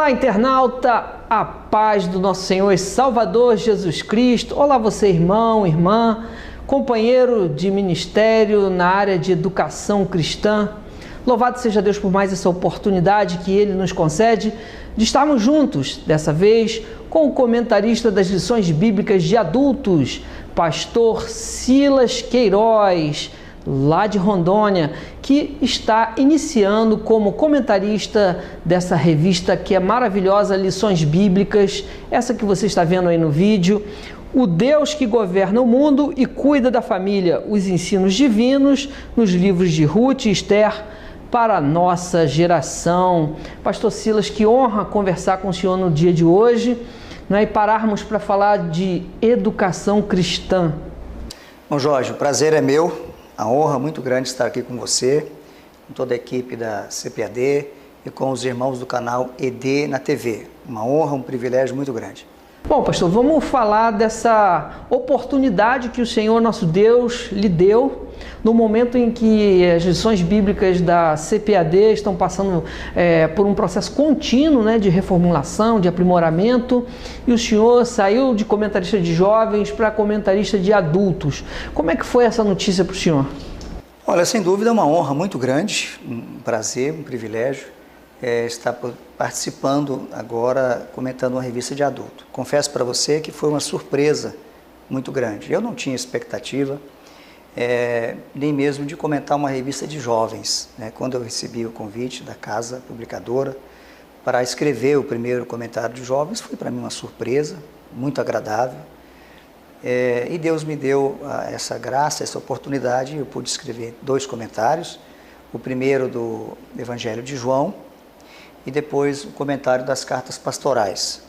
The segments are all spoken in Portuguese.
Olá, internauta, a paz do nosso Senhor e Salvador Jesus Cristo. Olá você, irmão, irmã, companheiro de ministério na área de educação cristã. Louvado seja Deus por mais essa oportunidade que Ele nos concede de estarmos juntos, dessa vez com o comentarista das lições bíblicas de adultos, pastor Silas Queiroz, lá de Rondônia, que está iniciando como comentarista dessa revista que é maravilhosa, Lições Bíblicas, essa que você está vendo aí no vídeo. O Deus que governa o mundo e cuida da família, os ensinos divinos nos livros de Ruth e Esther para a nossa geração. Pastor Silas, que honra conversar com o senhor no dia de hoje, e pararmos para falar de educação cristã. Bom, Jorge, o prazer é meu. A honra muito grande estar aqui com você, com toda a equipe da CPAD e com os irmãos do canal ED na TV. Uma honra, um privilégio muito grande. Bom, pastor, vamos falar dessa oportunidade que o Senhor nosso Deus lhe deu no momento em que as lições bíblicas da CPAD estão passando por um processo contínuo, de reformulação, de aprimoramento, e o senhor saiu de comentarista de jovens para comentarista de adultos. Como é que foi essa notícia para o senhor? Olha, sem dúvida é uma honra muito grande, um prazer, um privilégio estar participando agora, comentando uma revista de adulto. Confesso para você que foi uma surpresa muito grande. Eu não tinha expectativa, nem mesmo de comentar uma revista de jovens. Quando eu recebi o convite da casa publicadora para escrever o primeiro comentário de jovens, foi para mim uma surpresa, muito agradável. E Deus me deu essa graça, essa oportunidade. Eu pude escrever 2 comentários, o primeiro do Evangelho de João e depois o comentário das cartas pastorais.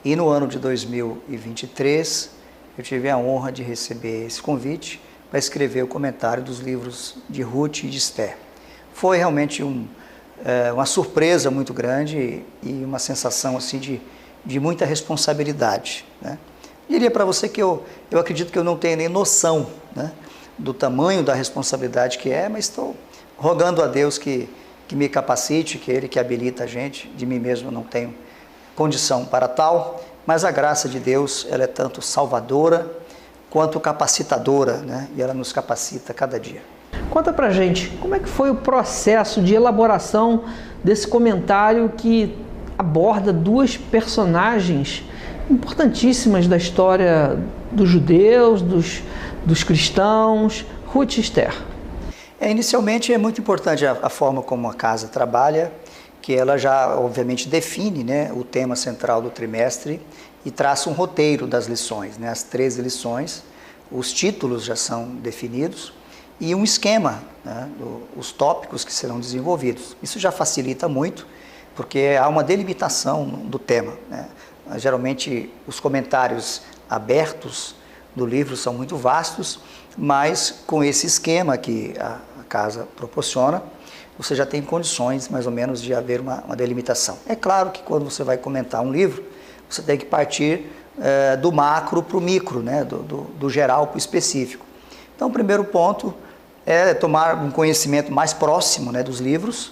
E no ano de 2023, eu tive a honra de receber esse convite para escrever o comentário dos livros de Ruth e de Esther. Foi realmente uma surpresa muito grande e uma sensação assim de muita responsabilidade. Diria para você que eu acredito que eu não tenho nem noção do tamanho da responsabilidade que é, mas estou rogando a Deus que me capacite, que Ele que habilita a gente. De mim mesmo eu não tenho condição para tal, mas a graça de Deus, ela é tanto salvadora quanto capacitadora, e ela nos capacita cada dia. Conta pra gente, como é que foi o processo de elaboração desse comentário que aborda 2 personagens importantíssimas da história dos judeus, dos cristãos, Ruth e Esther? Inicialmente é muito importante a forma como a casa trabalha, que ela já obviamente define o tema central do trimestre e traça um roteiro das lições, as 13 lições, os títulos já são definidos e um esquema, os tópicos que serão desenvolvidos. Isso já facilita muito, porque há uma delimitação do tema. Geralmente os comentários abertos do livro são muito vastos, mas com esse esquema que a casa proporciona, você já tem condições mais ou menos de haver uma delimitação. É claro que quando você vai comentar um livro, você tem que partir do macro para o micro, do geral para o específico. Então o primeiro ponto é tomar um conhecimento mais próximo dos livros.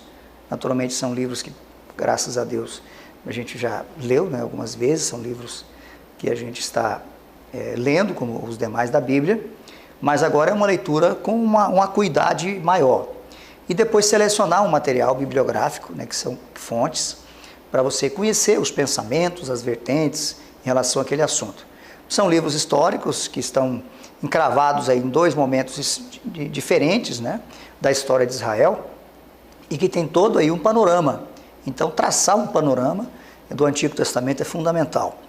Naturalmente são livros que, graças a Deus, a gente já leu algumas vezes, são livros que a gente está lendo, como os demais da Bíblia, mas agora é uma leitura com uma acuidade maior. E depois selecionar um material bibliográfico, que são fontes, para você conhecer os pensamentos, as vertentes em relação àquele assunto. São livros históricos que estão encravados aí em 2 momentos diferentes da história de Israel e que tem todo aí um panorama. Então, traçar um panorama do Antigo Testamento é fundamental.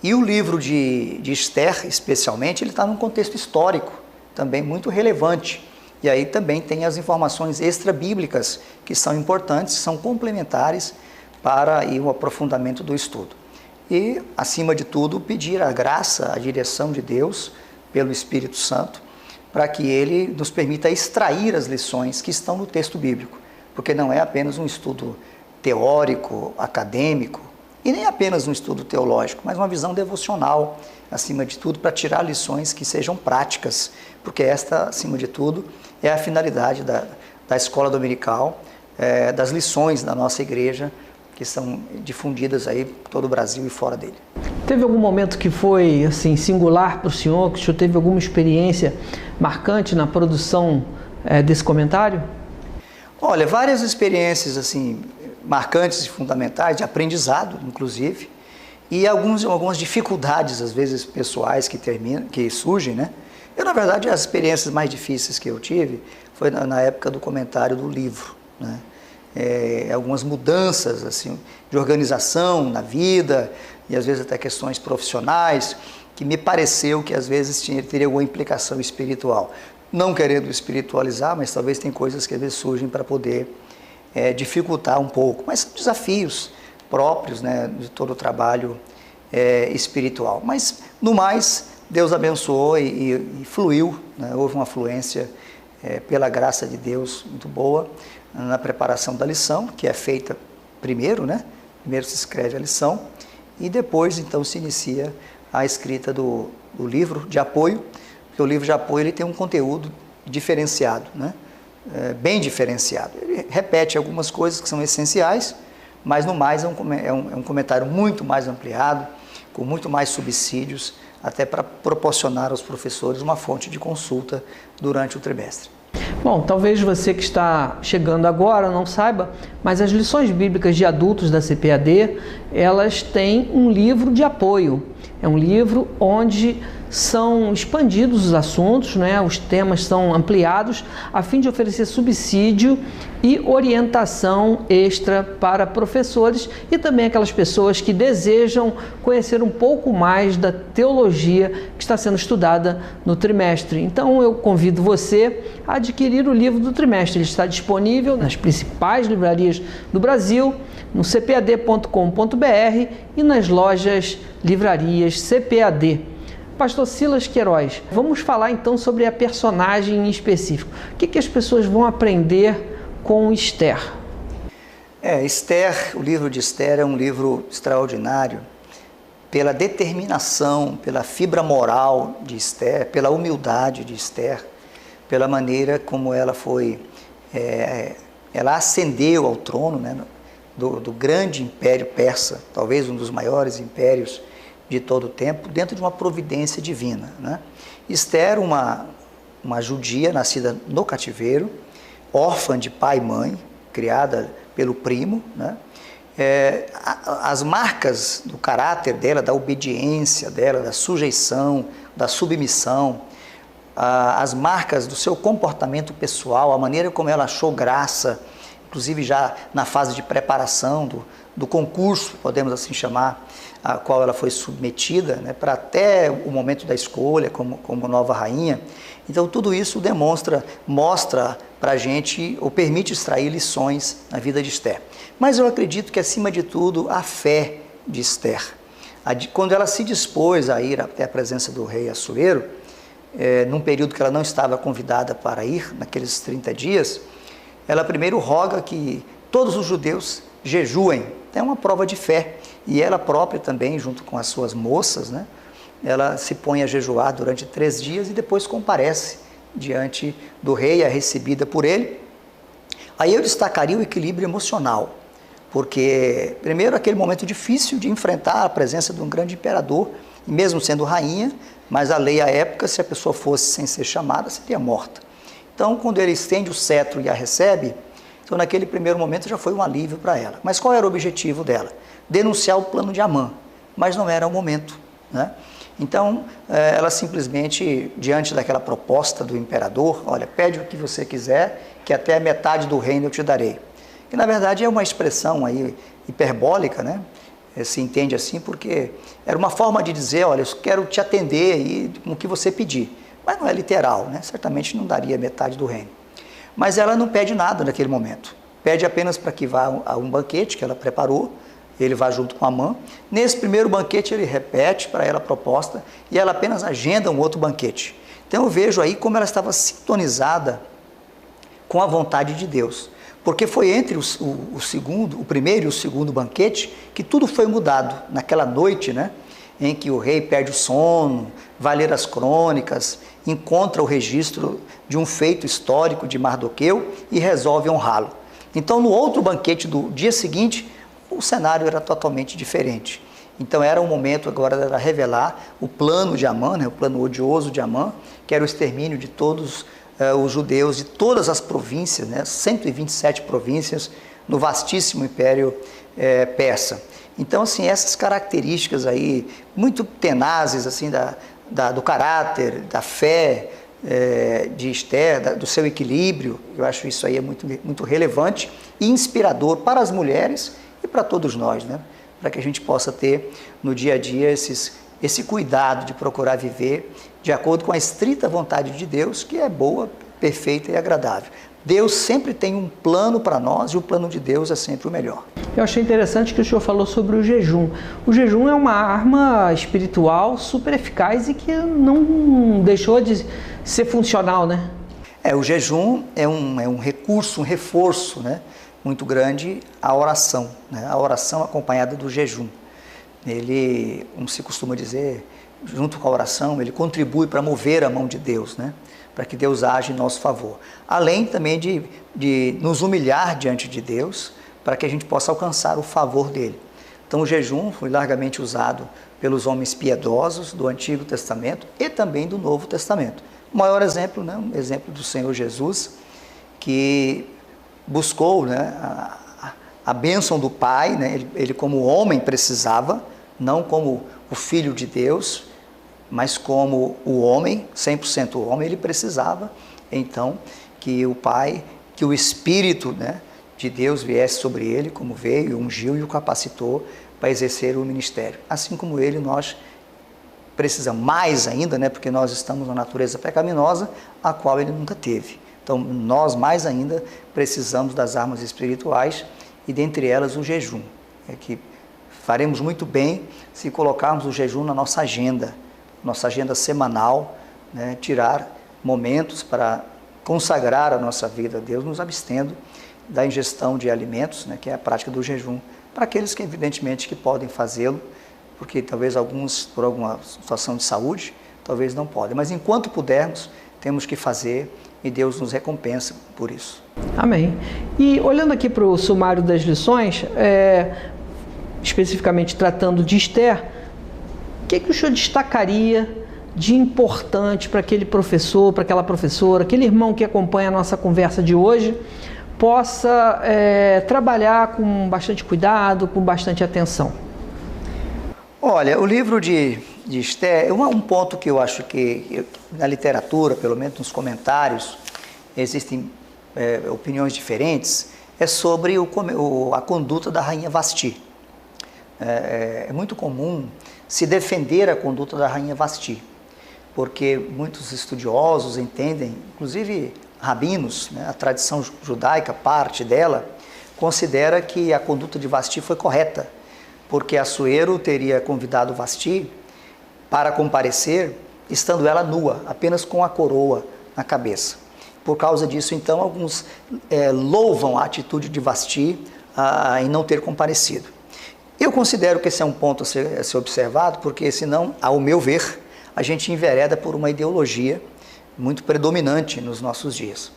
E o livro de Esther, especialmente, ele está num contexto histórico também muito relevante. E aí também tem as informações extra-bíblicas que são importantes, são complementares para o aprofundamento do estudo. E, acima de tudo, pedir a graça, a direção de Deus pelo Espírito Santo, para que Ele nos permita extrair as lições que estão no texto bíblico, porque não é apenas um estudo teórico, acadêmico, e nem apenas um estudo teológico, mas uma visão devocional, acima de tudo, para tirar lições que sejam práticas, porque esta, acima de tudo, é a finalidade da escola dominical, das lições da nossa igreja, que são difundidas aí por todo o Brasil e fora dele. Teve algum momento que foi assim singular para o senhor, que o senhor teve alguma experiência marcante na produção desse comentário? Olha, várias experiências assim marcantes e fundamentais, de aprendizado, inclusive, e algumas dificuldades, às vezes, pessoais que surgem, né? Eu, na verdade, as experiências mais difíceis que eu tive foi na época do comentário do livro, né? Algumas mudanças assim, de organização na vida, e às vezes até questões profissionais, que me pareceu que às vezes teria alguma implicação espiritual. Não querendo espiritualizar, mas talvez tem coisas que às vezes surgem para poder dificultar um pouco, mas são desafios próprios, né, de todo o trabalho espiritual. Mas, no mais, Deus abençoou e fluiu, né? Houve uma fluência, pela graça de Deus, muito boa, na preparação da lição, que é feita primeiro, né? Primeiro se escreve a lição, e depois, então, se inicia a escrita do livro de apoio, porque o livro de apoio ele tem um conteúdo diferenciado, né? Bem diferenciado. Ele repete algumas coisas que são essenciais, mas no mais é um comentário muito mais ampliado, com muito mais subsídios, até para proporcionar aos professores uma fonte de consulta durante o trimestre. Bom, talvez você que está chegando agora não saiba, mas as lições bíblicas de adultos da CPAD, elas têm um livro de apoio. É um livro onde são expandidos os assuntos, né? Os temas são ampliados a fim de oferecer subsídio e orientação extra para professores e também aquelas pessoas que desejam conhecer um pouco mais da teologia que está sendo estudada no trimestre. Então eu convido você a adquirir o livro do trimestre. Ele está disponível nas principais livrarias do Brasil, no cpad.com.br e nas lojas livrarias CPAD. Pastor Silas Queiroz, vamos falar então sobre a personagem em específico. O que as pessoas vão aprender com Esther? Esther, o livro de Esther é um livro extraordinário pela determinação, pela fibra moral de Esther, pela humildade de Esther, pela maneira como ela foi, ela ascendeu ao trono, né, do grande império persa, talvez um dos maiores impérios de todo o tempo, dentro de uma providência divina, né? Esther, uma judia nascida no cativeiro, órfã de pai e mãe, criada pelo primo, né? As marcas do caráter dela, da obediência dela, da sujeição, da submissão, as marcas do seu comportamento pessoal, a maneira como ela achou graça, inclusive já na fase de preparação do concurso, podemos assim chamar, a qual ela foi submetida, né, para até o momento da escolha como nova rainha. Então tudo isso mostra para a gente, ou permite extrair lições na vida de Esther. Mas eu acredito que acima de tudo a fé de Esther, quando ela se dispôs a ir até a presença do rei Assuero, num período que ela não estava convidada para ir, naqueles 30 dias, ela primeiro roga que todos os judeus jejuem. É uma prova de fé. E ela própria também, junto com as suas moças, né, ela se põe a jejuar durante 3 dias e depois comparece diante do rei, é recebida por ele. Aí eu destacaria o equilíbrio emocional, porque primeiro aquele momento difícil de enfrentar a presença de um grande imperador, mesmo sendo rainha, mas a lei à época, se a pessoa fosse sem ser chamada, seria morta. Então, quando ele estende o cetro e a recebe, então naquele primeiro momento já foi um alívio para ela. Mas qual era o objetivo dela? Denunciar o plano de Amã, mas não era o momento, né? Então, ela simplesmente, diante daquela proposta do imperador, olha, pede o que você quiser, que até a metade do reino eu te darei. Que na verdade é uma expressão aí hiperbólica, né? Se entende assim, porque era uma forma de dizer, olha, eu quero te atender aí com o que você pedir. Mas não é literal, né? Certamente não daria metade do reino. Mas ela não pede nada naquele momento. Pede apenas para que vá a um banquete que ela preparou, ele vai junto com Amã. Nesse primeiro banquete ele repete para ela a proposta e ela apenas agenda um outro banquete. Então eu vejo aí como ela estava sintonizada com a vontade de Deus. Porque foi entre o primeiro e o segundo banquete que tudo foi mudado. Naquela noite, né, em que o rei perde o sono, vai ler as crônicas, encontra o registro de um feito histórico de Mardoqueu e resolve honrá-lo. Então, no outro banquete do dia seguinte, o cenário era totalmente diferente. Então era um momento agora de revelar o plano de Amã, né, o plano odioso de Amã, que era o extermínio de todos os judeus de todas as províncias, né, 127 províncias no vastíssimo Império Persa. Então, assim, essas características aí, muito tenazes, assim, do caráter, da fé de Esther, do seu equilíbrio, eu acho isso aí muito relevante e inspirador para as mulheres e para todos nós, né? Para que a gente possa ter no dia a dia esse cuidado de procurar viver de acordo com a estrita vontade de Deus, que é boa, perfeita e agradável. Deus sempre tem um plano para nós e o plano de Deus é sempre o melhor. Eu achei interessante que o senhor falou sobre o jejum. O jejum é uma arma espiritual super eficaz e que não deixou de ser funcional, né? O jejum é um recurso, um reforço, né, muito grande à oração, né? A oração acompanhada do jejum. Ele, como se costuma dizer, junto com a oração, ele contribui para mover a mão de Deus, né? Para que Deus age em nosso favor. Além também de nos humilhar diante de Deus, para que a gente possa alcançar o favor dele. Então o jejum foi largamente usado pelos homens piedosos do Antigo Testamento e também do Novo Testamento. O maior exemplo, né, um exemplo do Senhor Jesus, que buscou, né, a bênção do Pai, né, ele como homem precisava, não como o Filho de Deus, mas como o homem, 100% homem, ele precisava, então, que o Pai, que o Espírito, né, de Deus viesse sobre ele, como veio, ungiu e o capacitou para exercer o ministério. Assim como ele, nós precisamos mais ainda, né, porque nós estamos na natureza pecaminosa, a qual ele nunca teve. Então, nós mais ainda precisamos das armas espirituais e dentre elas o jejum. É que faremos muito bem se colocarmos o jejum na nossa agenda semanal, né, tirar momentos para consagrar a nossa vida a Deus, nos abstendo da ingestão de alimentos, né, que é a prática do jejum, para aqueles que evidentemente que podem fazê-lo, porque talvez alguns por alguma situação de saúde, talvez não podem, mas enquanto pudermos, temos que fazer e Deus nos recompensa por isso. Amém. E olhando aqui para o sumário das lições, especificamente tratando de Esther, o que o senhor destacaria de importante para aquele professor, para aquela professora, aquele irmão que acompanha a nossa conversa de hoje, possa trabalhar com bastante cuidado, com bastante atenção? Olha, o livro de Esther, um ponto que eu acho que na literatura, pelo menos nos comentários, existem opiniões diferentes, é sobre a conduta da rainha Vasti. É muito comum se defender a conduta da rainha Vasti, porque muitos estudiosos entendem, inclusive rabinos, né, a tradição judaica, parte dela, considera que a conduta de Vasti foi correta, porque Assuero teria convidado Vasti para comparecer, estando ela nua, apenas com a coroa na cabeça. Por causa disso, então, alguns louvam a atitude de Vasti em não ter comparecido. Eu considero que esse é um ponto a ser observado, porque senão, ao meu ver, a gente envereda por uma ideologia muito predominante nos nossos dias.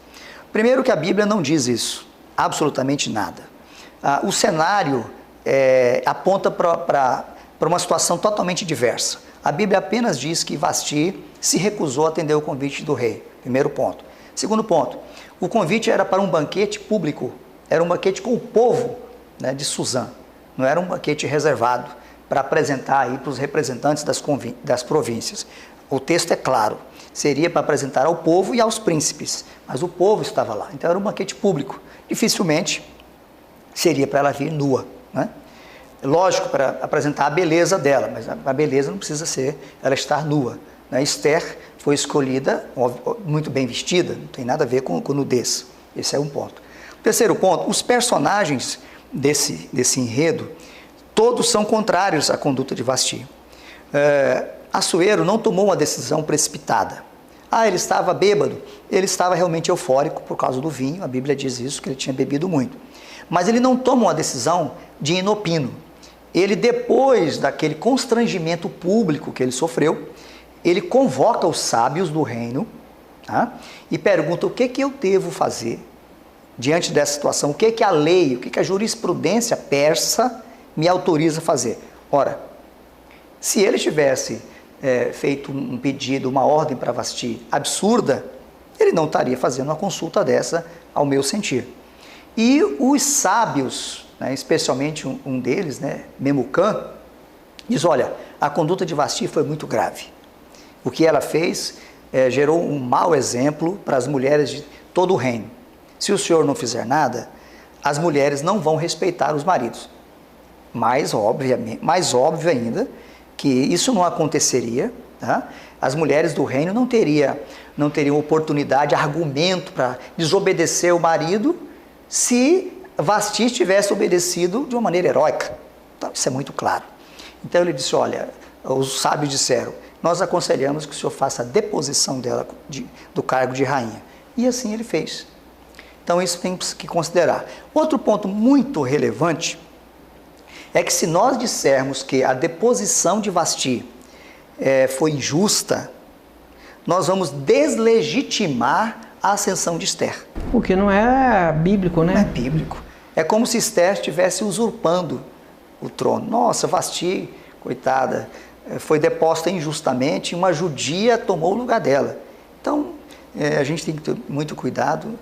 Primeiro que a Bíblia não diz isso, absolutamente nada. O cenário aponta para uma situação totalmente diversa. A Bíblia apenas diz que Vasti se recusou a atender o convite do rei, primeiro ponto. Segundo ponto, o convite era para um banquete público, era um banquete com o povo, né, de Suzã, não era um banquete reservado para apresentar aí para os representantes das províncias. O texto é claro, seria para apresentar ao povo e aos príncipes, mas o povo estava lá, então era um banquete público, dificilmente seria para ela vir nua, né? Lógico, para apresentar a beleza dela, mas a beleza não precisa ser ela estar nua, né? Esther foi escolhida muito bem vestida, não tem nada a ver com nudez, esse é um ponto. Terceiro ponto, os personagens desse enredo, todos são contrários à conduta de Vasti. Assuero não tomou uma decisão precipitada. Ele estava bêbado, ele estava realmente eufórico por causa do vinho, a Bíblia diz isso, que ele tinha bebido muito. Mas ele não toma uma decisão de inopino. Ele, depois daquele constrangimento público que ele sofreu, ele convoca os sábios do reino, tá? E pergunta o que eu devo fazer diante dessa situação, o que a lei, o que a jurisprudência persa me autoriza a fazer. Ora, se ele tivesse feito um pedido, uma ordem para Vasti absurda, ele não estaria fazendo uma consulta dessa, ao meu sentir. E os sábios, né, especialmente um deles, né, Memucã, diz, olha, a conduta de Vasti foi muito grave. O que ela fez gerou um mau exemplo para as mulheres de todo o reino. Se o senhor não fizer nada, as mulheres não vão respeitar os maridos. Mais óbvio ainda, que isso não aconteceria, tá? As mulheres do reino não teriam oportunidade, argumento para desobedecer o marido se Vasti tivesse obedecido de uma maneira heróica. Então, isso é muito claro. Então ele disse, olha, os sábios disseram, nós aconselhamos que o senhor faça a deposição dela do cargo de rainha. E assim ele fez. Então isso tem que considerar. Outro ponto muito relevante é que se nós dissermos que a deposição de Vasti foi injusta, nós vamos deslegitimar a ascensão de Esther. O que não é bíblico, né? Não é bíblico. É como se Esther estivesse usurpando o trono. Nossa, Vasti, coitada, foi deposta injustamente e uma judia tomou o lugar dela. Então, a gente tem que ter muito cuidado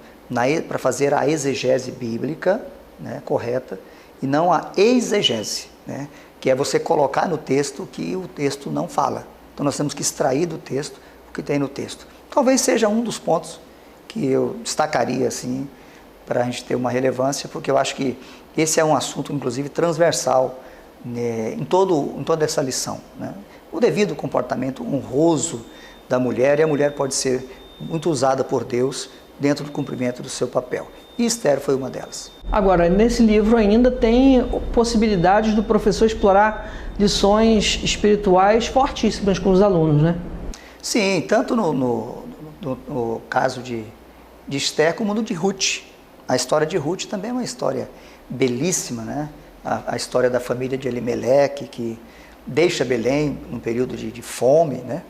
para fazer a exegese bíblica, né, correta, e não a exegese, né, que é você colocar no texto que o texto não fala. Então nós temos que extrair do texto o que tem no texto. Talvez seja um dos pontos que eu destacaria assim, para a gente ter uma relevância, porque eu acho que esse é um assunto, inclusive, transversal, né, em toda essa lição, né? O devido comportamento honroso da mulher, e a mulher pode ser muito usada por Deus dentro do cumprimento do seu papel. E Esther foi uma delas. Agora, nesse livro ainda tem possibilidades do professor explorar lições espirituais fortíssimas com os alunos, né? Sim, tanto no caso de Esther como no de Ruth. A história de Ruth também é uma história belíssima, né? A história da família de Elimeleque, que deixa Belém num período de fome, né?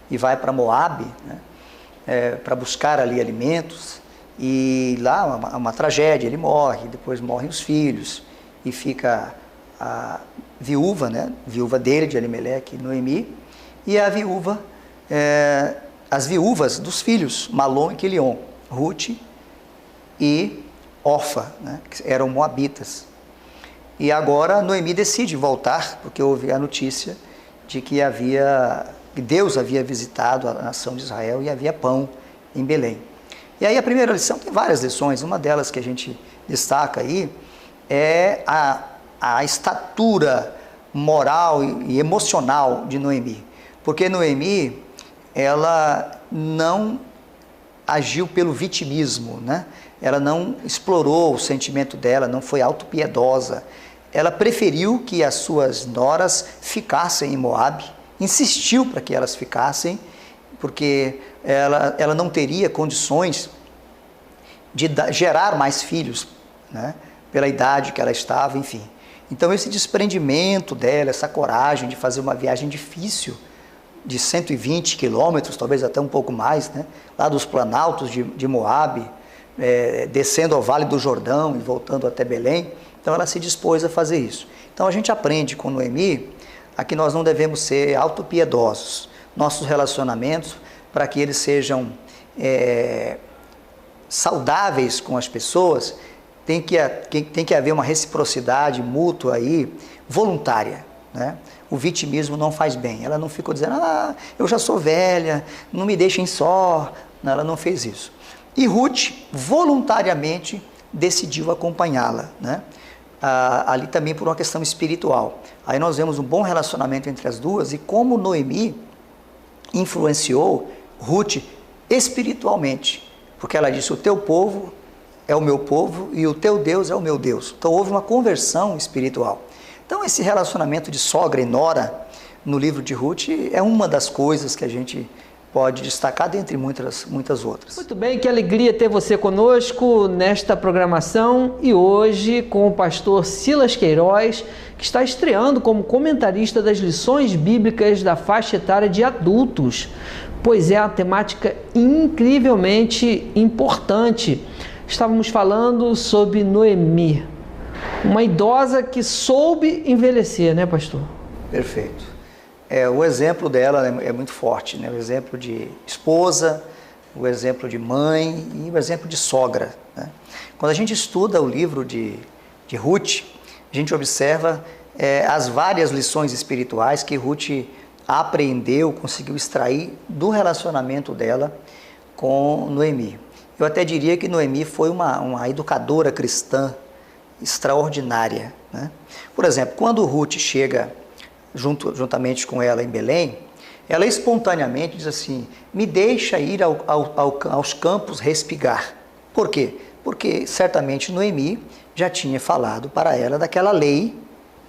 E vai para Moabe, né? Para buscar ali alimentos, e lá uma tragédia, ele morre, depois morrem os filhos, e fica a viúva, né? Viúva dele, de Elimeleque, Noemi, e a viúva, as viúvas dos filhos, Malom e Quilion, Ruth e Orfa, né? Que eram moabitas. E agora Noemi decide voltar, porque houve a notícia de que Deus havia visitado a nação de Israel e havia pão em Belém. E aí a primeira lição, tem várias lições, uma delas que a gente destaca aí é a estatura moral e emocional de Noemi. Porque Noemi, ela não agiu pelo vitimismo, né? Ela não explorou o sentimento dela, não foi autopiedosa. Ela preferiu que as suas noras ficassem em Moabe, insistiu para que elas ficassem, porque ela não teria condições de gerar mais filhos, né? Pela idade que ela estava, enfim. Então esse desprendimento dela, essa coragem de fazer uma viagem difícil, de 120 quilômetros, talvez até um pouco mais, né? Lá dos planaltos de Moabe, descendo ao Vale do Jordão e voltando até Belém. Então ela se dispôs a fazer isso. Então a gente aprende com Noemi a que nós não devemos ser autopiedosos. Nossos relacionamentos, para que eles sejam saudáveis com as pessoas, tem que haver uma reciprocidade mútua aí, voluntária, né? O vitimismo não faz bem. Ela não ficou dizendo, eu já sou velha, não me deixem só. Não, ela não fez isso. E Ruth voluntariamente decidiu acompanhá-la, né? Ali também por uma questão espiritual. Aí nós vemos um bom relacionamento entre as duas e como Noemi influenciou Ruth espiritualmente, porque ela disse, o teu povo é o meu povo e o teu Deus é o meu Deus. Então houve uma conversão espiritual. Então esse relacionamento de sogra e nora no livro de Ruth é uma das coisas que a gente pode destacar dentre muitas outras. Muito bem, que alegria ter você conosco nesta programação e hoje com o pastor Silas Queiroz, que está estreando como comentarista das lições bíblicas da faixa etária de adultos, pois é uma temática incrivelmente importante. Estávamos falando sobre Noemi, Uma idosa que soube envelhecer, né, pastor? Perfeito. O exemplo dela é muito forte, né? O exemplo de esposa, o exemplo de mãe e o exemplo de sogra, né? Quando a gente estuda o livro de Ruth, a gente observa as várias lições espirituais que Ruth aprendeu, conseguiu extrair do relacionamento dela com Noemi. Eu até diria que Noemi foi uma educadora cristã extraordinária, né? Por exemplo, quando Ruth chega juntamente com ela em Belém, ela espontaneamente diz assim: me deixa ir aos campos respigar. Por quê? Porque certamente Noemi já tinha falado para ela daquela lei,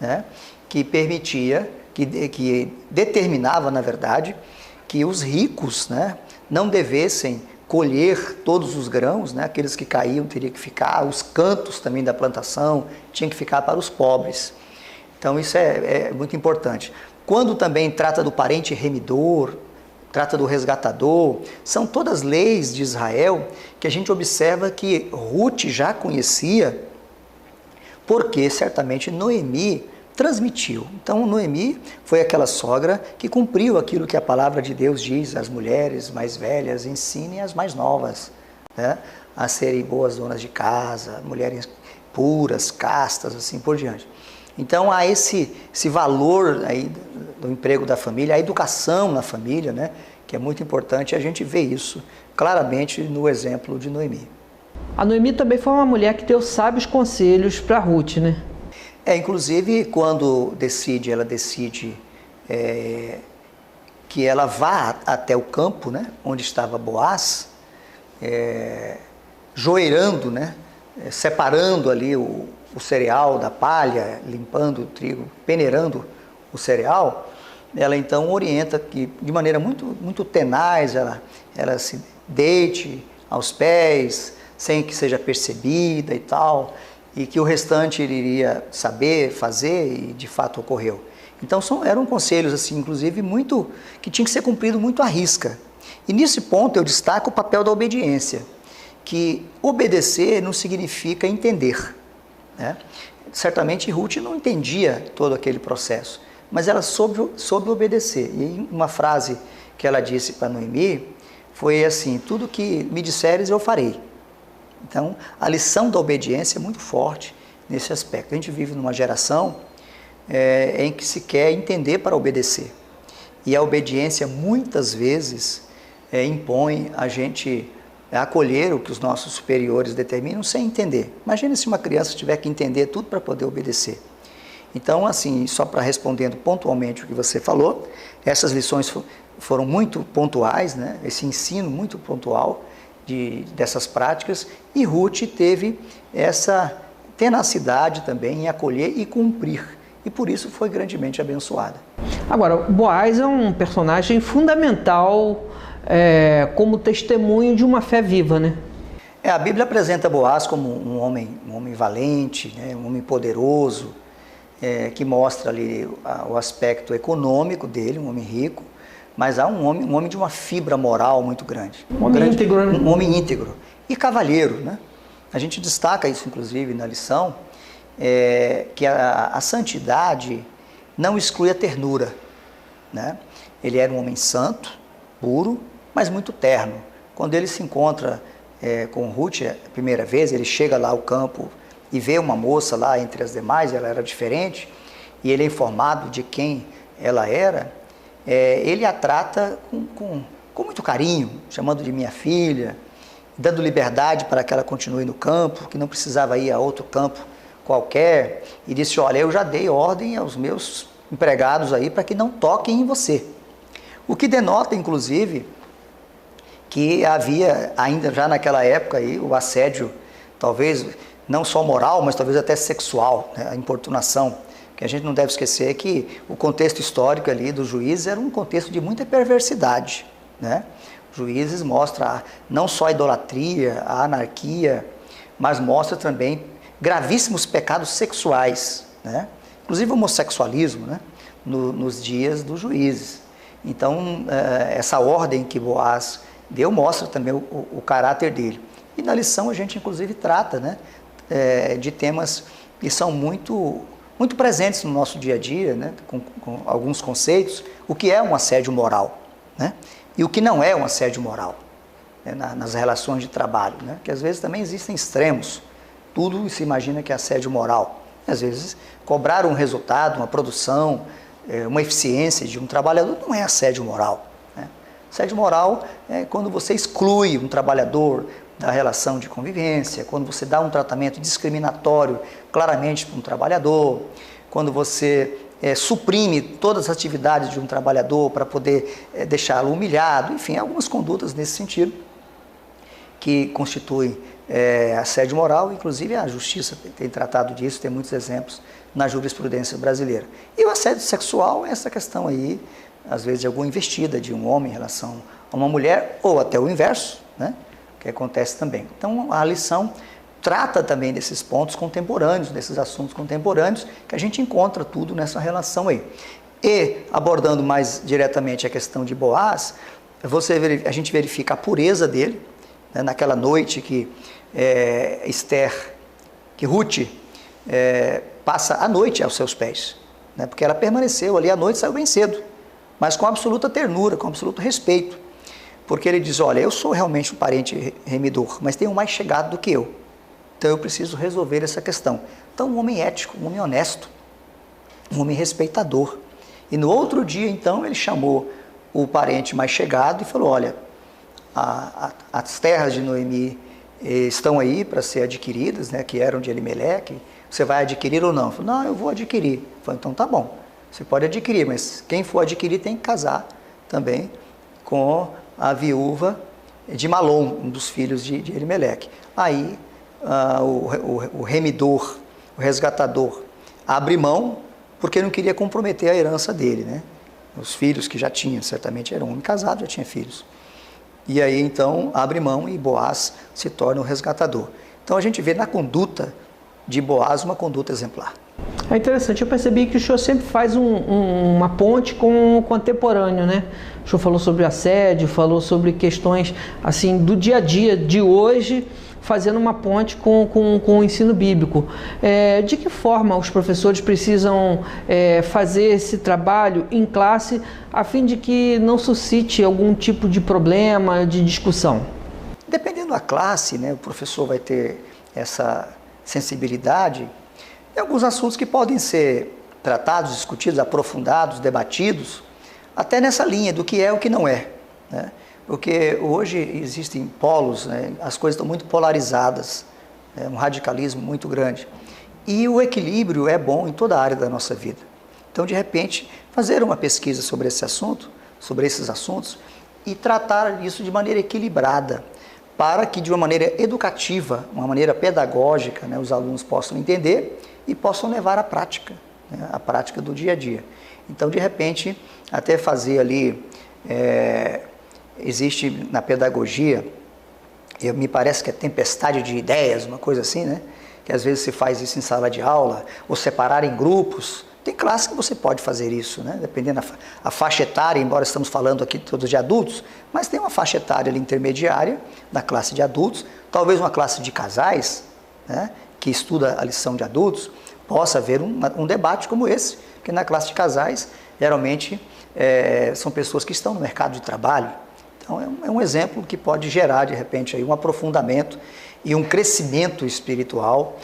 né, que permitia, que determinava, na verdade, que os ricos, né, não devessem colher todos os grãos, né, aqueles que caíam teriam que ficar, os cantos também da plantação tinham que ficar para os pobres. Então isso é muito importante. Quando também trata do parente remidor, trata do resgatador, são todas leis de Israel que a gente observa que Ruth já conhecia, porque certamente Noemi transmitiu. Então Noemi foi aquela sogra que cumpriu aquilo que a palavra de Deus diz: as mulheres mais velhas ensinem as mais novas, né, a serem boas donas de casa, mulheres puras, castas, assim por diante. Então há esse valor aí do emprego da família, a educação na família, né, que é muito importante. A gente vê isso claramente no exemplo de Noemi. A Noemi também foi uma mulher que deu sábios conselhos para Ruth, né? Inclusive quando ela decide que ela vá até o campo, né, onde estava Boaz, joeirando, né, separando ali o cereal da palha, limpando o trigo, peneirando o cereal, ela então orienta que de maneira muito tenaz ela se deite aos pés, sem que seja percebida e tal, e que o restante ele iria saber fazer, e de fato ocorreu. Então eram conselhos assim, inclusive que tinha que ser cumprido muito à risca. E nesse ponto eu destaco o papel da obediência, que obedecer não significa entender, né? Certamente Ruth não entendia todo aquele processo, mas ela soube obedecer. E uma frase que ela disse para Noemi foi assim: tudo que me disseres eu farei. Então a lição da obediência é muito forte nesse aspecto. A gente vive numa geração em que se quer entender para obedecer, e a obediência muitas vezes impõe a gente acolher o que os nossos superiores determinam sem entender. Imagine se uma criança tiver que entender tudo para poder obedecer. Então, assim, só para respondendo pontualmente o que você falou, essas lições foram muito pontuais, né? Esse ensino muito pontual dessas práticas, e Ruth teve essa tenacidade também em acolher e cumprir, e por isso foi grandemente abençoada. Agora, Boaz é um personagem fundamental como testemunho de uma fé viva, né? A Bíblia apresenta Boaz como um homem valente, né? Um homem poderoso, que mostra ali o aspecto econômico dele, um homem rico, mas há um homem de uma fibra moral muito grande. Um homem íntegro, né? Um homem íntegro e cavalheiro, né? A gente destaca isso, inclusive, na lição, que a santidade não exclui a ternura, né? Ele era um homem santo, puro, mas muito terno. Quando ele se encontra com Ruth a primeira vez, ele chega lá ao campo e vê uma moça lá entre as demais, ela era diferente, e ele é informado de quem ela era, ele a trata com muito carinho, chamando de minha filha, dando liberdade para que ela continue no campo, que não precisava ir a outro campo qualquer, e disse: olha, eu já dei ordem aos meus empregados aí para que não toquem em você. O que denota, inclusive, que havia ainda já naquela época aí o assédio, talvez não só moral, mas talvez até sexual, né? A importunação, que a gente não deve esquecer que o contexto histórico ali dos Juízes era um contexto de muita perversidade, né? Juízes mostra não só a idolatria, a anarquia, mas mostra também gravíssimos pecados sexuais, né? Inclusive o homossexualismo, né? Nos dias dos Juízes. Então, essa ordem que Boaz deu mostra também o caráter dele. E na lição a gente, inclusive, trata, né, de temas e são muito presentes no nosso dia a dia, né? com alguns conceitos, o que é um assédio moral, né? E o que não é um assédio moral, né? Nas relações de trabalho, né? Que às vezes também existem extremos, tudo se imagina que é assédio moral. Às vezes, cobrar um resultado, uma produção, uma eficiência de um trabalhador não é assédio moral, né? Assédio moral é quando você exclui um trabalhador da relação de convivência, quando você dá um tratamento discriminatório claramente para um trabalhador, quando você suprime todas as atividades de um trabalhador para poder deixá-lo humilhado, enfim, algumas condutas nesse sentido que constituem assédio moral. Inclusive a justiça tem tratado disso, tem muitos exemplos na jurisprudência brasileira. E o assédio sexual é essa questão aí, às vezes de alguma investida de um homem em relação a uma mulher, ou até o inverso, né? Que acontece também. Então a lição trata também desses pontos contemporâneos, desses assuntos contemporâneos, que a gente encontra tudo nessa relação aí. E, abordando mais diretamente a questão de Boaz, a gente verifica a pureza dele, né, naquela noite que Ruth passa a noite aos seus pés, né, porque ela permaneceu ali à noite, saiu bem cedo, mas com absoluta ternura, com absoluto respeito, porque ele diz, olha, eu sou realmente um parente remidor, mas tem um mais chegado do que eu, então eu preciso resolver essa questão. Então um homem ético, um homem honesto, um homem respeitador. E no outro dia, então, ele chamou o parente mais chegado e falou, olha, as terras de Noemi estão aí para ser adquiridas, né, que eram de Elimeleque, você vai adquirir ou não? Ele falou, não, eu vou adquirir. Ele falou, então tá bom, você pode adquirir, mas quem for adquirir tem que casar também com a viúva de Malom, um dos filhos de Elimeleque. Aí o remidor, o resgatador, abre mão porque não queria comprometer a herança dele, né? Os filhos que já tinha, certamente era um homem casado, já tinha filhos. E aí então abre mão e Boaz se torna o resgatador. Então a gente vê na conduta de Boaz uma conduta exemplar. É interessante, eu percebi que o senhor sempre faz uma ponte com o contemporâneo, né? O senhor falou sobre assédio, falou sobre questões assim do dia a dia de hoje, fazendo uma ponte com o ensino bíblico. De que forma os professores precisam fazer esse trabalho em classe a fim de que não suscite algum tipo de problema, de discussão? Dependendo da classe, né, o professor vai ter essa sensibilidade. Tem alguns assuntos que podem ser tratados, discutidos, aprofundados, debatidos, até nessa linha do que é e o que não é, né? Porque hoje existem polos, né? As coisas estão muito polarizadas, né? Um radicalismo muito grande. E o equilíbrio é bom em toda a área da nossa vida. Então, de repente, fazer uma pesquisa sobre esse assunto, sobre esses assuntos, e tratar isso de maneira equilibrada, para que de uma maneira educativa, uma maneira pedagógica, né, os alunos possam entender e possam levar à prática, né, a prática do dia a dia. Então, de repente, até fazer ali, existe na pedagogia, me parece que é tempestade de ideias, uma coisa assim, né? Que às vezes se faz isso em sala de aula, ou separar em grupos. Tem classe que você pode fazer isso, né? Dependendo da faixa etária, embora estamos falando aqui todos de adultos, mas tem uma faixa etária ali intermediária da classe de adultos, talvez uma classe de casais, né, que estuda a lição de adultos, possa haver um debate como esse, que na classe de casais, geralmente, são pessoas que estão no mercado de trabalho. Então é um exemplo que pode gerar, de repente, aí, um aprofundamento e um crescimento espiritual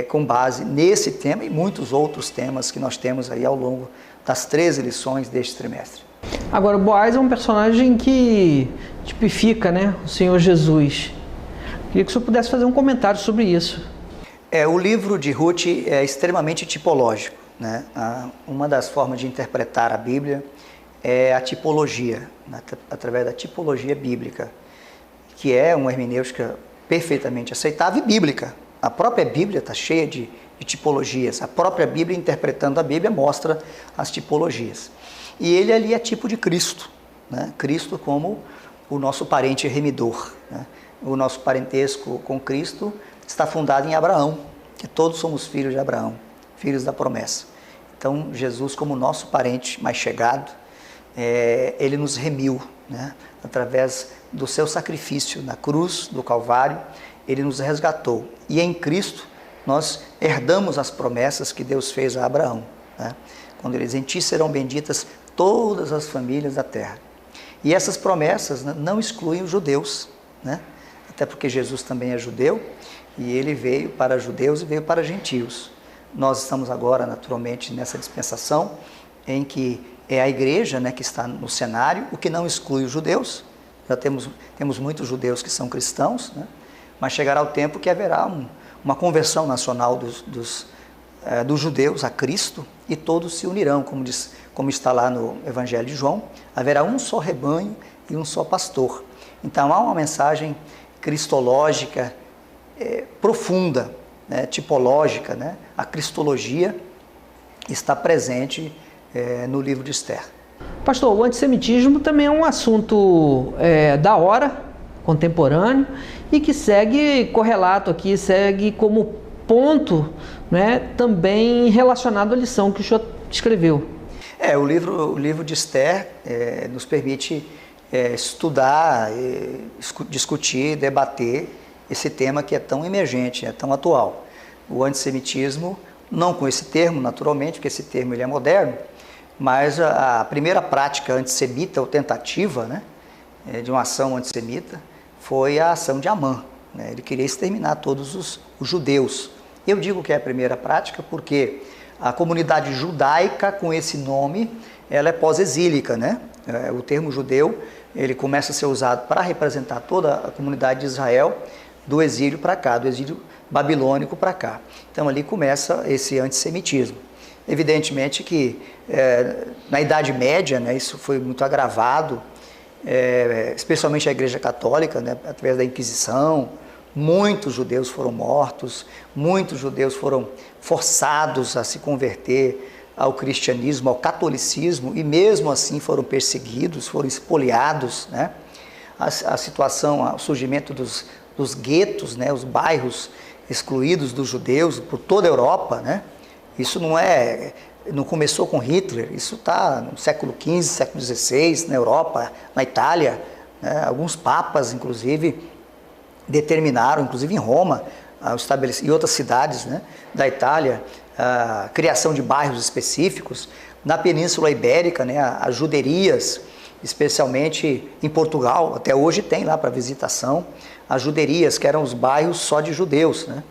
com base nesse tema e muitos outros temas que nós temos aí ao longo das 13 lições deste trimestre. Agora, o Boaz é um personagem que tipifica, né, o Senhor Jesus. Queria que o senhor pudesse fazer um comentário sobre isso. O livro de Ruth é extremamente tipológico, né? Uma das formas de interpretar a Bíblia é a tipologia, né? Através da tipologia bíblica, que é uma hermenêutica perfeitamente aceitável e bíblica. A própria Bíblia está cheia de tipologias. A própria Bíblia, interpretando a Bíblia, mostra as tipologias. E ele ali é tipo de Cristo, né? Cristo como o nosso parente remidor, né? O nosso parentesco com Cristo está fundado em Abraão, que todos somos filhos de Abraão, filhos da promessa. Então, Jesus, como nosso parente mais chegado, ele nos remiu, né? Através do seu sacrifício na cruz do Calvário, ele nos resgatou. E em Cristo nós herdamos as promessas que Deus fez a Abraão, né? Quando ele diz, em ti serão benditas todas as famílias da terra. E essas promessas não excluem os judeus, né? Até porque Jesus também é judeu, e ele veio para judeus e veio para gentios. Nós estamos agora, naturalmente, nessa dispensação, em que é a igreja, né, que está no cenário, o que não exclui os judeus. Já temos muitos judeus que são cristãos, né? Mas chegará o tempo que haverá uma conversão nacional dos judeus a Cristo, e todos se unirão, como está lá no Evangelho de João, haverá um só rebanho e um só pastor. Então há uma mensagem cristológica profunda, né, tipológica, né? A cristologia está presente no livro de Esther. Pastor, o antissemitismo também é um assunto da hora, contemporâneo, e que segue correlato aqui, segue como ponto, né, também relacionado à lição que o senhor escreveu. O livro de Esther nos permite estudar, discutir, debater esse tema que é tão emergente, é tão atual. O antissemitismo, não com esse termo, naturalmente, porque esse termo ele é moderno, mas a primeira prática antissemita, ou tentativa, né, de uma ação antissemita, foi a ação de Amã, né? Ele queria exterminar todos os judeus. Eu digo que é a primeira prática porque a comunidade judaica com esse nome, ela é pós-exílica, né? O termo judeu, ele começa a ser usado para representar toda a comunidade de Israel, do exílio para cá, do exílio babilônico para cá. Então ali começa esse antissemitismo. Evidentemente que na Idade Média, né, isso foi muito agravado, especialmente a Igreja Católica, né, através da Inquisição. Muitos judeus foram mortos, muitos judeus foram forçados a se converter ao cristianismo, ao catolicismo, e mesmo assim foram perseguidos, foram espoliados, né? A situação, o surgimento dos guetos, né, os bairros excluídos dos judeus por toda a Europa, né? Isso não começou com Hitler, isso está no século XV, século XVI, na Europa, na Itália, né? Alguns papas, inclusive, determinaram, inclusive em Roma, e outras cidades, né, da Itália, a criação de bairros específicos. Na Península Ibérica, né, as juderias, especialmente em Portugal, até hoje tem lá para visitação, as juderias, que eram os bairros só de judeus, né?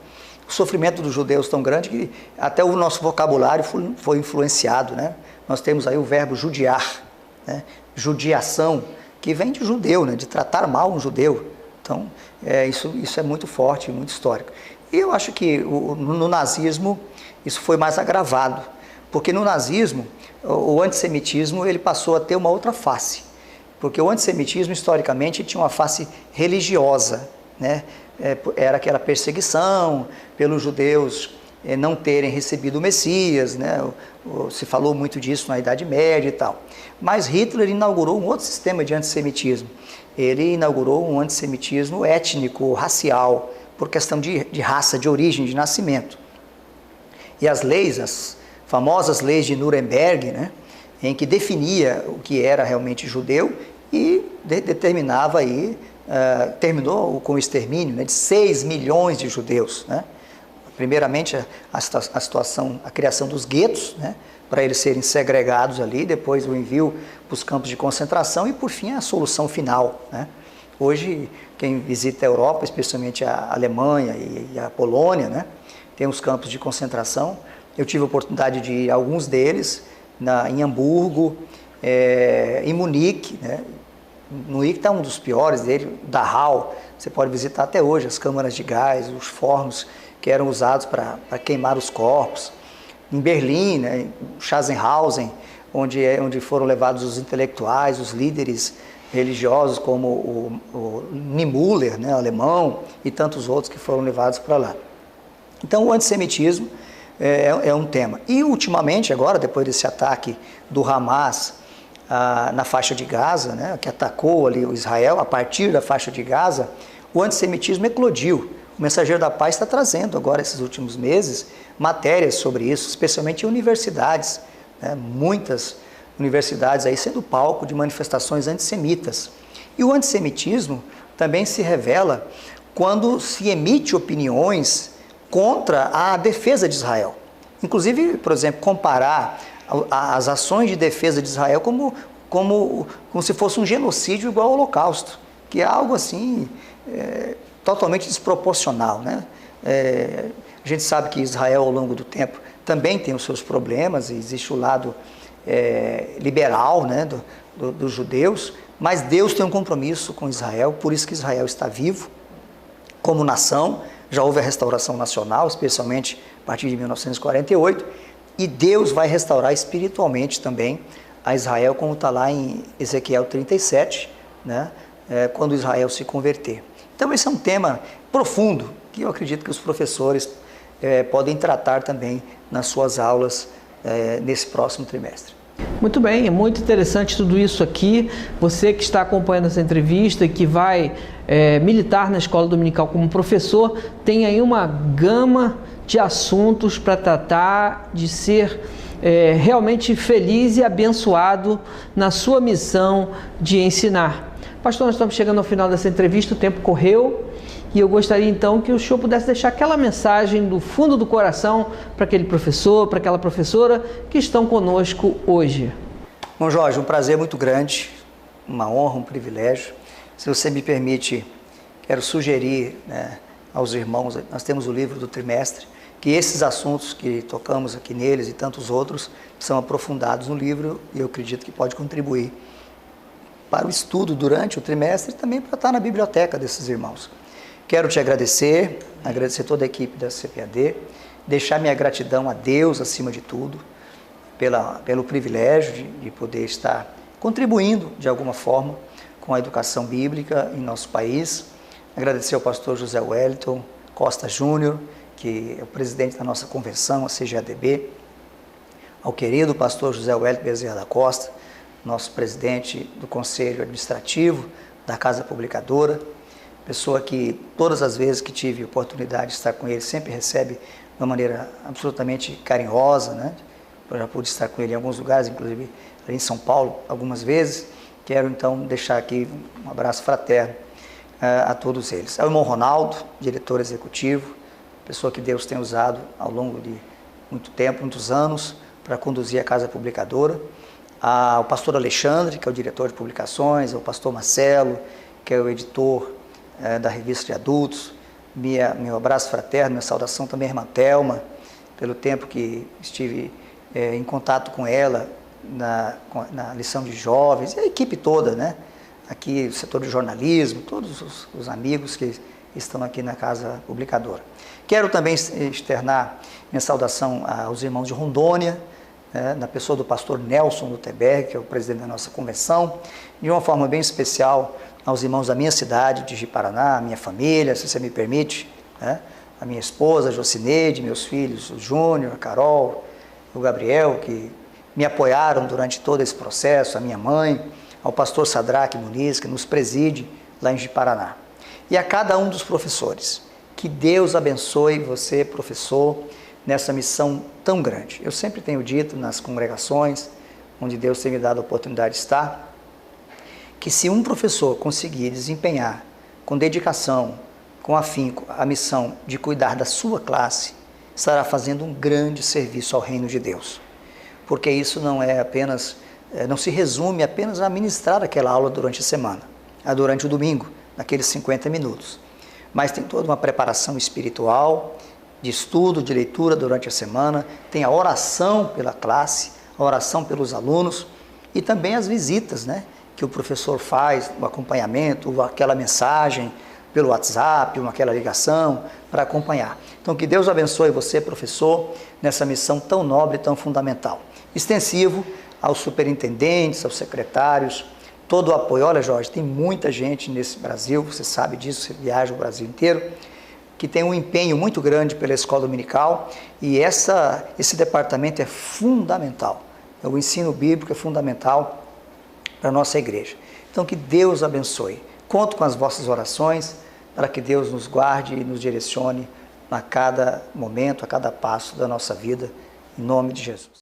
O sofrimento dos judeus tão grande que até o nosso vocabulário foi influenciado, né? Nós temos aí o verbo judiar, né? Judiação, que vem de judeu, né, de tratar mal um judeu. Então, isso é muito forte, muito histórico. E eu acho que no nazismo isso foi mais agravado, porque no nazismo o antissemitismo ele passou a ter uma outra face, porque o antissemitismo historicamente tinha uma face religiosa, né? Era aquela perseguição pelos judeus não terem recebido o Messias, né? Se falou muito disso na Idade Média e tal. Mas Hitler inaugurou um outro sistema de antissemitismo. Ele inaugurou um antissemitismo étnico, racial, por questão de raça, de origem, de nascimento. E as leis, as famosas leis de Nuremberg, né, em que definia o que era realmente judeu e determinava aí, terminou com o extermínio, né, de 6 milhões de judeus, né? Primeiramente a situação, a criação dos guetos, né, para eles serem segregados ali, depois o envio para os campos de concentração e, por fim, a solução final, né? Hoje, quem visita a Europa, especialmente a Alemanha e a Polônia, né, tem os campos de concentração. Eu tive a oportunidade de ir a alguns deles, em Hamburgo, em Munique, né? Munique está um dos piores dele, Dachau. Você pode visitar até hoje as câmaras de gás, os fornos que eram usados para queimar os corpos. Em Berlim, né, Sachsenhausen, onde foram levados os intelectuais, os líderes religiosos, como o Niemöller, né, alemão, e tantos outros que foram levados para lá. Então, o antissemitismo é um tema. E, ultimamente, agora, depois desse ataque do Hamas na faixa de Gaza, né, que atacou ali o Israel, a partir da faixa de Gaza, o antissemitismo eclodiu. O Mensageiro da Paz está trazendo agora, esses últimos meses, matérias sobre isso, especialmente em universidades, né? Muitas universidades aí sendo palco de manifestações antissemitas. E o antissemitismo também se revela quando se emite opiniões contra a defesa de Israel. Inclusive, por exemplo, comparar as ações de defesa de Israel como se fosse um genocídio igual ao Holocausto, que é algo assim totalmente desproporcional, né? A gente sabe que Israel, ao longo do tempo, também tem os seus problemas, e existe o lado liberal, né, dos judeus, mas Deus tem um compromisso com Israel, por isso que Israel está vivo como nação. Já houve a restauração nacional, especialmente a partir de 1948, e Deus vai restaurar espiritualmente também a Israel, como está lá em Ezequiel 37, né, quando Israel se converter. Então esse é um tema profundo, que eu acredito que os professores podem tratar também nas suas aulas nesse próximo trimestre. Muito bem, é muito interessante tudo isso aqui. Você que está acompanhando essa entrevista e que vai militar na escola dominical como professor, tem aí uma gama de assuntos para tratar, de ser realmente feliz e abençoado na sua missão de ensinar. Pastor, nós estamos chegando ao final dessa entrevista, o tempo correu. E eu gostaria então que o senhor pudesse deixar aquela mensagem do fundo do coração para aquele professor, para aquela professora que estão conosco hoje. Bom, Jorge, um prazer muito grande, uma honra, um privilégio. Se você me permite, quero sugerir, né, aos irmãos, nós temos o livro do trimestre, que esses assuntos que tocamos aqui neles e tantos outros são aprofundados no livro, e eu acredito que pode contribuir para o estudo durante o trimestre e também para estar na biblioteca desses irmãos. Quero te agradecer toda a equipe da CPAD, deixar minha gratidão a Deus acima de tudo, pelo privilégio de poder estar contribuindo de alguma forma com a educação bíblica em nosso país. Agradecer ao pastor José Wellington Costa Júnior, que é o presidente da nossa convenção, a CGADB, ao querido pastor José Wellington Bezerra da Costa, nosso presidente do Conselho Administrativo da Casa Publicadora, pessoa que todas as vezes que tive oportunidade de estar com ele, sempre recebe de uma maneira absolutamente carinhosa, né? Eu já pude estar com ele em alguns lugares, inclusive ali em São Paulo, algumas vezes. Quero então deixar aqui um abraço fraterno a todos eles. Ao irmão Ronaldo, diretor executivo, pessoa que Deus tem usado ao longo de muito tempo, muitos anos, para conduzir a Casa Publicadora. Ao pastor Alexandre, que é o diretor de publicações, ao pastor Marcelo, que é o editor da revista de adultos, meu abraço fraterno, minha saudação também à irmã Thelma, pelo tempo que estive em contato com ela na lição de jovens, e a equipe toda, né? Aqui o setor de jornalismo, todos os amigos que estão aqui na Casa Publicadora. Quero também externar minha saudação aos irmãos de Rondônia, na pessoa do pastor Nelson Luterberg, que é o presidente da nossa convenção, de uma forma bem especial aos irmãos da minha cidade, de Ji-Paraná, a minha família, se você me permite, né? A minha esposa, Jocineide, meus filhos, o Júnior, a Carol, o Gabriel, que me apoiaram durante todo esse processo, a minha mãe, ao pastor Sadraque Muniz, que nos preside lá em Ji-Paraná. E a cada um dos professores, que Deus abençoe você, professor, nessa missão tão grande. Eu sempre tenho dito nas congregações, onde Deus tem me dado a oportunidade de estar, que se um professor conseguir desempenhar com dedicação, com afinco, a missão de cuidar da sua classe, estará fazendo um grande serviço ao reino de Deus. Porque isso não é apenas, não se resume apenas a ministrar aquela aula durante a semana, durante o domingo, naqueles 50 minutos. Mas tem toda uma preparação espiritual, de estudo, de leitura durante a semana, tem a oração pela classe, a oração pelos alunos e também as visitas, né, que o professor faz, o acompanhamento, aquela mensagem pelo WhatsApp, aquela ligação para acompanhar. Então que Deus abençoe você, professor, nessa missão tão nobre e tão fundamental. Extensivo aos superintendentes, aos secretários, todo o apoio. Olha, Jorge, tem muita gente nesse Brasil, você sabe disso, você viaja o Brasil inteiro, que tem um empenho muito grande pela escola dominical e esse departamento é fundamental. O ensino bíblico é fundamental para a nossa igreja. Então que Deus abençoe. Conto com as vossas orações para que Deus nos guarde e nos direcione a cada momento, a cada passo da nossa vida, em nome de Jesus.